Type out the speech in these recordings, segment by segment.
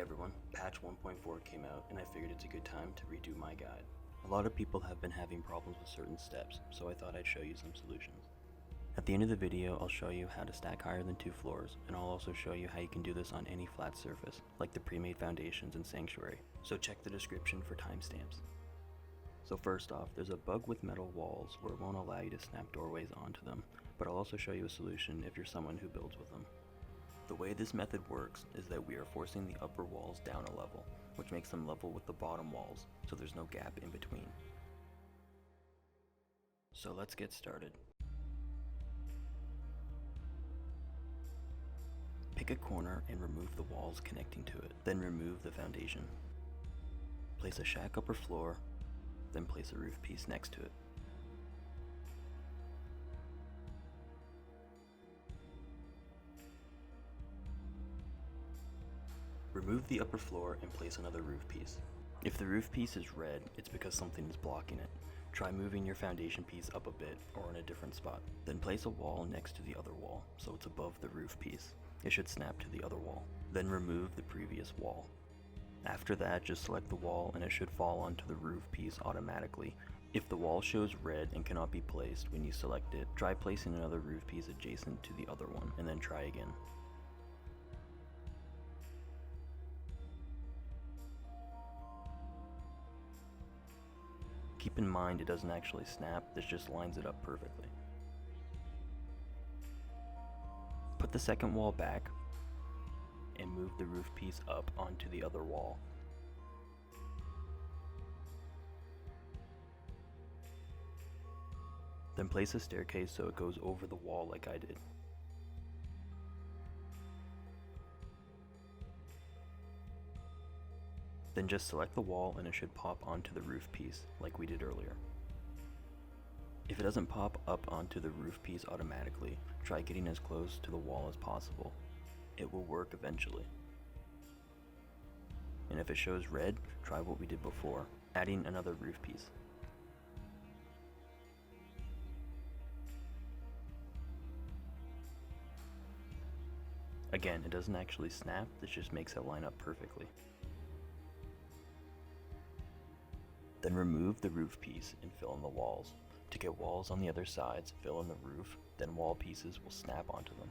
Hey everyone, patch 1.4 came out and I figured it's a good time to redo my guide. A lot of people have been having problems with certain steps, so I thought I'd show you some solutions. At the end of the video, I'll show you how to stack higher than 2 floors, and I'll also show you how you can do this on any flat surface, like the pre-made foundations in Sanctuary, so check the description for timestamps. So first off, there's a bug with metal walls where it won't allow you to snap doorways onto them, but I'll also show you a solution if you're someone who builds with them. The way this method works is that we are forcing the upper walls down a level, which makes them level with the bottom walls, so there's no gap in between. So let's get started. Pick a corner and remove the walls connecting to it, then remove the foundation. Place a shack upper floor, then place a roof piece next to it. Remove the upper floor and place another roof piece. If the roof piece is red, it's because something is blocking it. Try moving your foundation piece up a bit or in a different spot. Then place a wall next to the other wall, so it's above the roof piece. It should snap to the other wall. Then remove the previous wall. After that, just select the wall and it should fall onto the roof piece automatically. If the wall shows red and cannot be placed when you select it, try placing another roof piece adjacent to the other one, and then try again. Keep in mind it doesn't actually snap, this just lines it up perfectly. Put the second wall back and move the roof piece up onto the other wall. Then place a staircase so it goes over the wall like I did. Then just select the wall and it should pop onto the roof piece, like we did earlier. If it doesn't pop up onto the roof piece automatically, try getting as close to the wall as possible. It will work eventually. And if it shows red, try what we did before, adding another roof piece. Again, it doesn't actually snap, this just makes it line up perfectly. Then remove the roof piece and fill in the walls. To get walls on the other sides, fill in the roof, then wall pieces will snap onto them.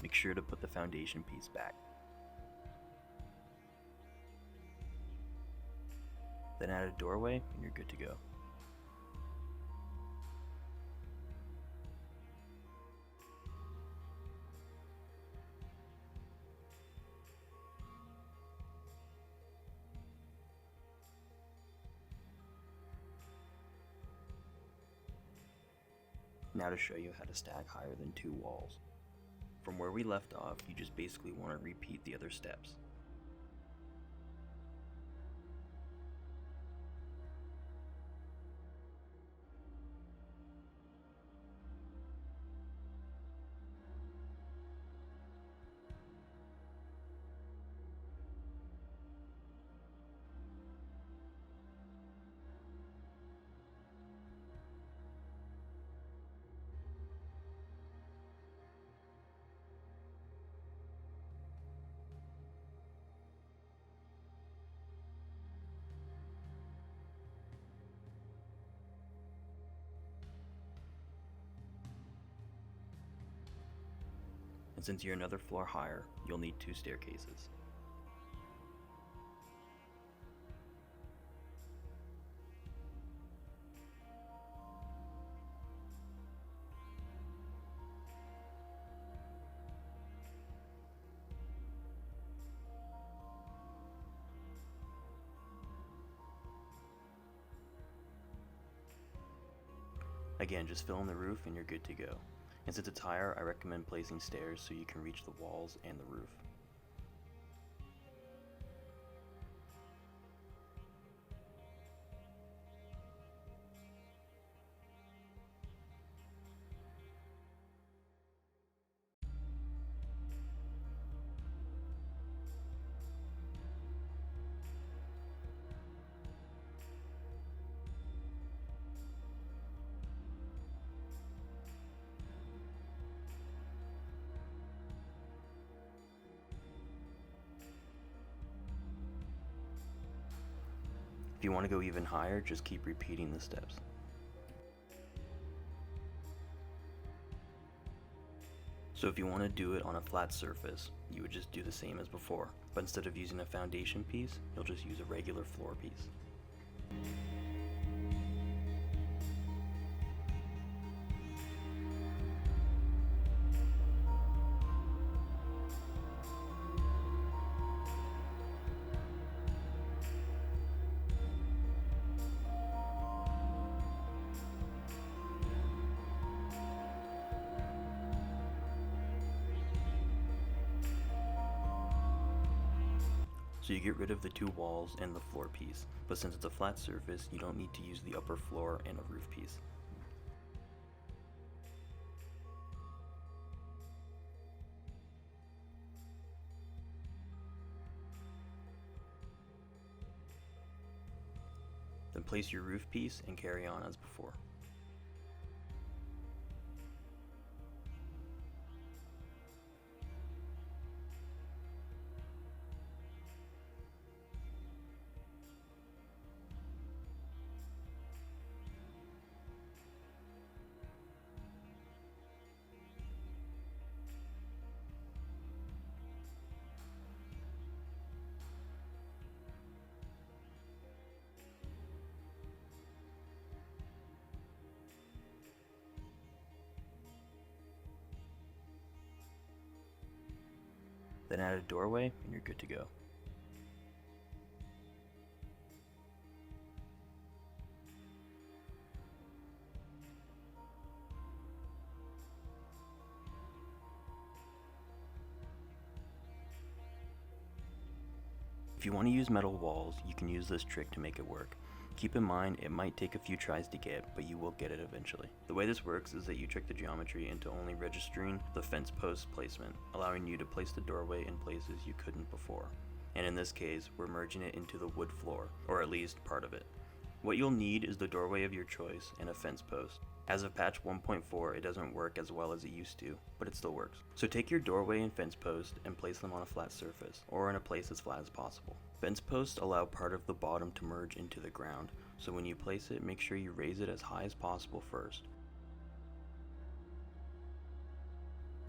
Make sure to put the foundation piece back. Then add a doorway and you're good to go. Now to show you how to stack higher than 2 walls. From where we left off, you just basically want to repeat the other steps. And since you're another floor higher, you'll need 2 staircases. Again, just fill in the roof and you're good to go. And since it's higher, I recommend placing stairs so you can reach the walls and the roof. If you want to go even higher, just keep repeating the steps. So if you want to do it on a flat surface, you would just do the same as before, but instead of using a foundation piece, you'll just use a regular floor piece. So you get rid of the two walls and the floor piece, but since it's a flat surface, you don't need to use the upper floor and a roof piece. Then place your roof piece and carry on as before. Then add a doorway and you're good to go. If you want to use metal walls, you can use this trick to make it work. Keep in mind, it might take a few tries to get, but you will get it eventually. The way this works is that you trick the geometry into only registering the fence post placement, allowing you to place the doorway in places you couldn't before. And in this case, we're merging it into the wood floor, or at least part of it. What you'll need is the doorway of your choice and a fence post. As of patch 1.4, it doesn't work as well as it used to, but it still works. So take your doorway and fence post and place them on a flat surface, or in a place as flat as possible. Fence posts allow part of the bottom to merge into the ground, so when you place it, make sure you raise it as high as possible first.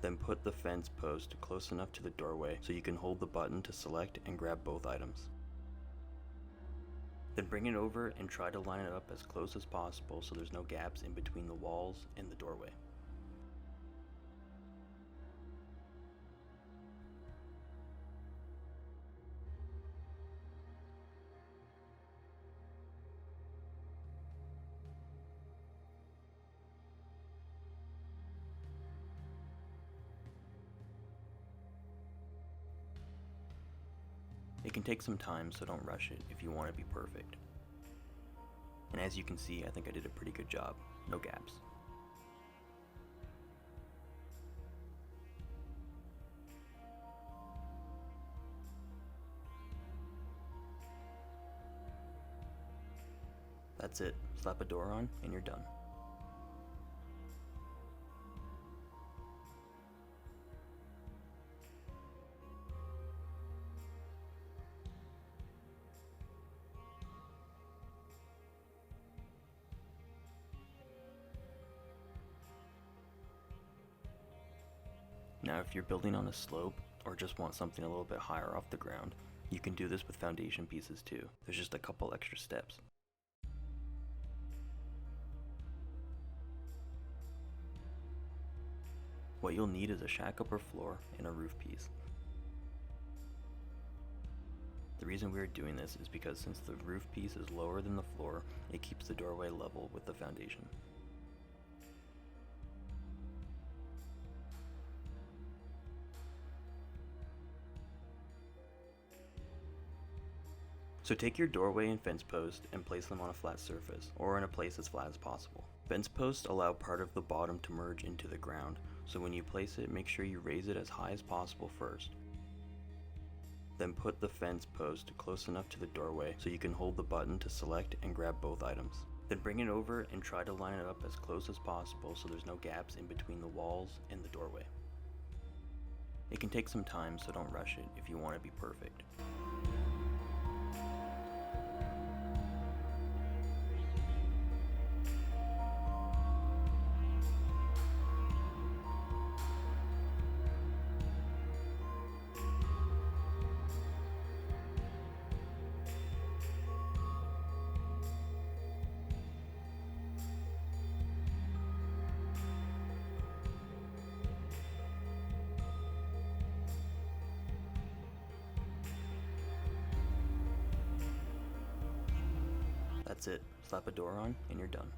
Then put the fence post close enough to the doorway so you can hold the button to select and grab both items. Then bring it over and try to line it up as close as possible so there's no gaps in between the walls and the doorway. It can take some time, so don't rush it if you want to be perfect. And as you can see, I think I did a pretty good job. No gaps. That's it. Slap a door on and you're done. Now if you're building on a slope, or just want something a little bit higher off the ground, you can do this with foundation pieces too. There's just a couple extra steps. What you'll need is a shack upper floor and a roof piece. The reason we're doing this is because since the roof piece is lower than the floor, it keeps the doorway level with the foundation. So take your doorway and fence post and place them on a flat surface, or in a place as flat as possible. Fence posts allow part of the bottom to merge into the ground, so when you place it, make sure you raise it as high as possible first. Then put the fence post close enough to the doorway so you can hold the button to select and grab both items. Then bring it over and try to line it up as close as possible so there's no gaps in between the walls and the doorway. It can take some time, so don't rush it if you want to be perfect. That's it. Slap a door on and you're done.